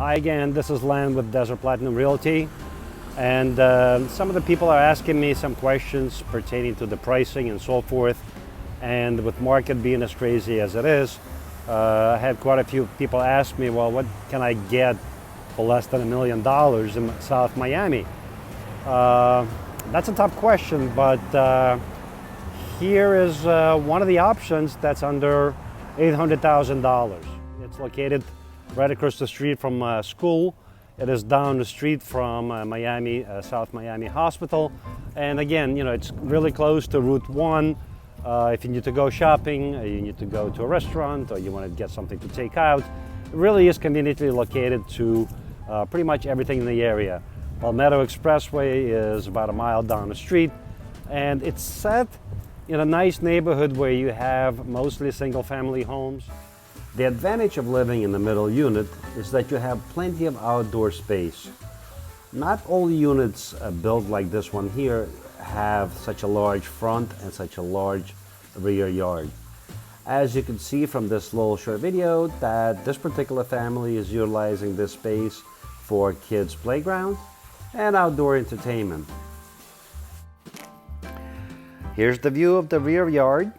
Hi again, this is Len with Desert Platinum Realty, and some of the people are asking me some questions pertaining to the pricing and so forth. And with market being as crazy as it is, I had quite a few people ask me, well, what can I get for less than $1 million in South Miami? That's a tough question, but here is one of the options that's under $800,000. It's located right across the street from school. It is down the street from South Miami Hospital. And again, you know, it's really close to Route 1. If you need to go shopping, or you need to go to a restaurant, or you want to get something to take out, it really is conveniently located to pretty much everything in the area. Palmetto Expressway is about a mile down the street, and it's set in a nice neighborhood where you have mostly single-family homes. The advantage of living in the middle unit is that you have plenty of outdoor space. Not all units built like this one here have such a large front and such a large rear yard. As you can see from this little short video, that this particular family is utilizing this space for kids' playground and outdoor entertainment. Here's the view of the rear yard.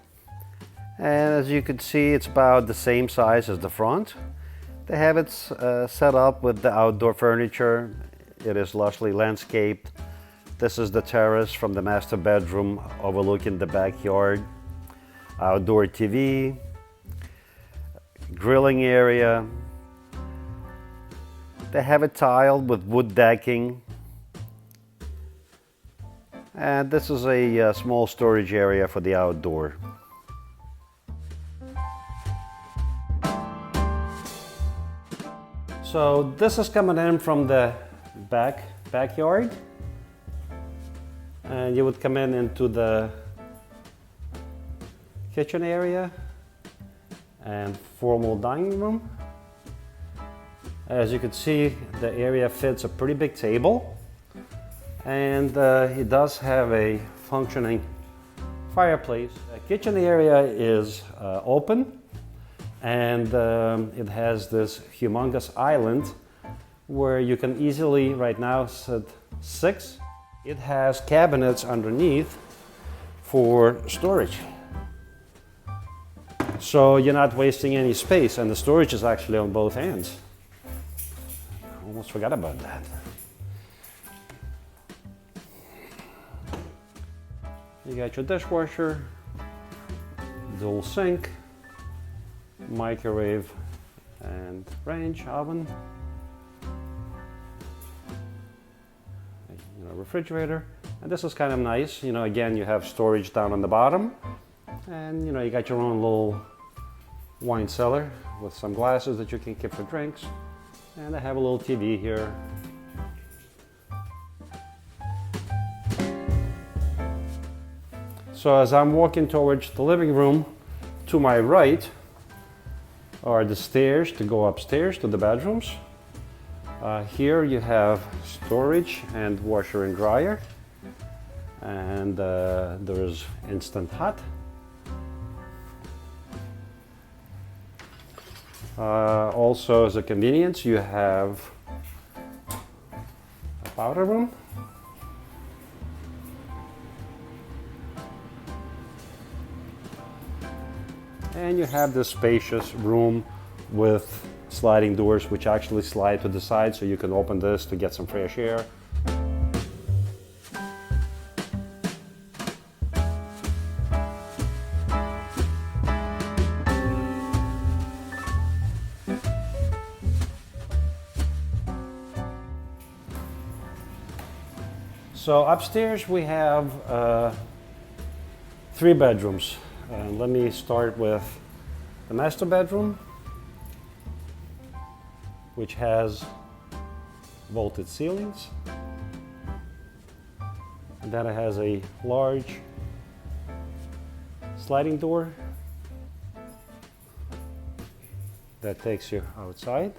And as you can see, it's about the same size as the front. They have it set up with the outdoor furniture. It is lushly landscaped. This is the terrace from the master bedroom overlooking the backyard. Outdoor TV, grilling area. They have it tiled with wood decking. And this is a small storage area for the outdoor. So this is coming in from the backyard, and you would come in into the kitchen area and formal dining room. As you can see, the area fits a pretty big table, and it does have a functioning fireplace. The kitchen area is open. And it has this humongous island where you can easily, right now, sit 6. It has cabinets underneath for storage. So you're not wasting any space, and the storage is actually on both ends. Almost forgot about that. You got your dishwasher, dual sink, microwave and range oven, refrigerator, and this is kind of nice. You know, again, you have storage down on the bottom, and you got your own little wine cellar with some glasses that you can keep for drinks, and I have a little TV here. So as I'm walking towards the living room, to my right are the stairs to go upstairs to the bedrooms. Here you have storage and washer and dryer, and there's instant hot. Also, as a convenience, you have a powder room. And you have this spacious room with sliding doors which actually slide to the side, so you can open this to get some fresh air. So upstairs we have 3 bedrooms. Let me start with the master bedroom, which has vaulted ceilings. And then it has a large sliding door that takes you outside.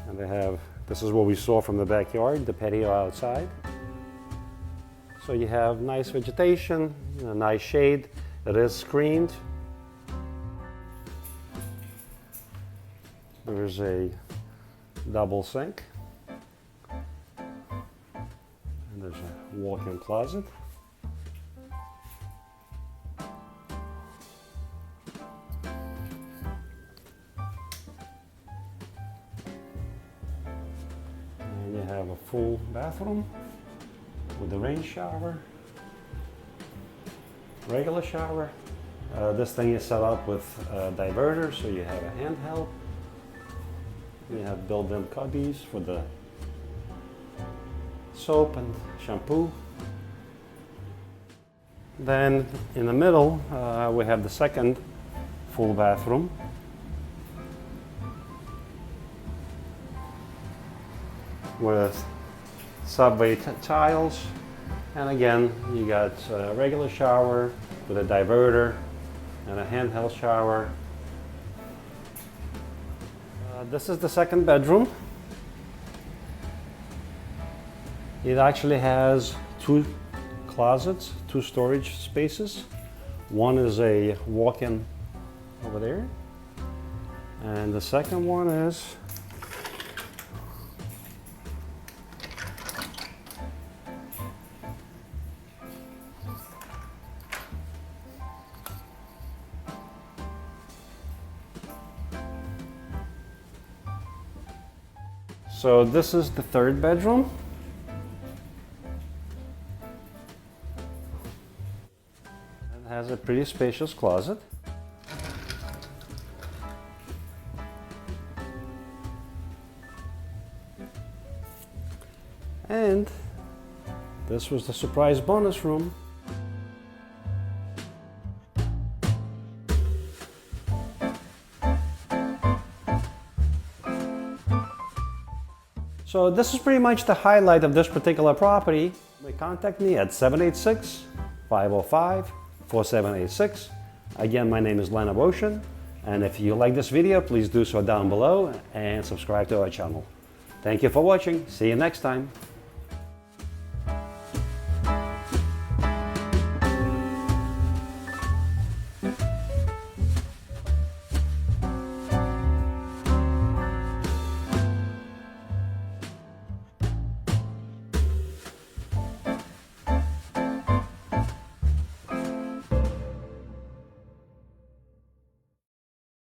And they have, this is what we saw from the backyard, the patio outside. So you have nice vegetation, a nice shade. It is screened. There's a double sink. And there's a walk-in closet. And you have a full bathroom with a rain shower, regular shower. This thing is set up with a diverter, so you have a handheld. You have built-in cubbies for the soap and shampoo. Then in the middle, we have the second full bathroom. With subway tiles, and again you got a regular shower with a diverter and a handheld shower. This is the second bedroom. It actually has two closets, two storage spaces. One is a walk-in over there, and the second one is so this is the third bedroom. It has a pretty spacious closet. And this was the surprise bonus room. So this is pretty much the highlight of this particular property. You may contact me at 786-505-4786. Again, my name is Leonard Ocean, and if you like this video, please do so down below and subscribe to our channel. Thank you for watching. See you next time.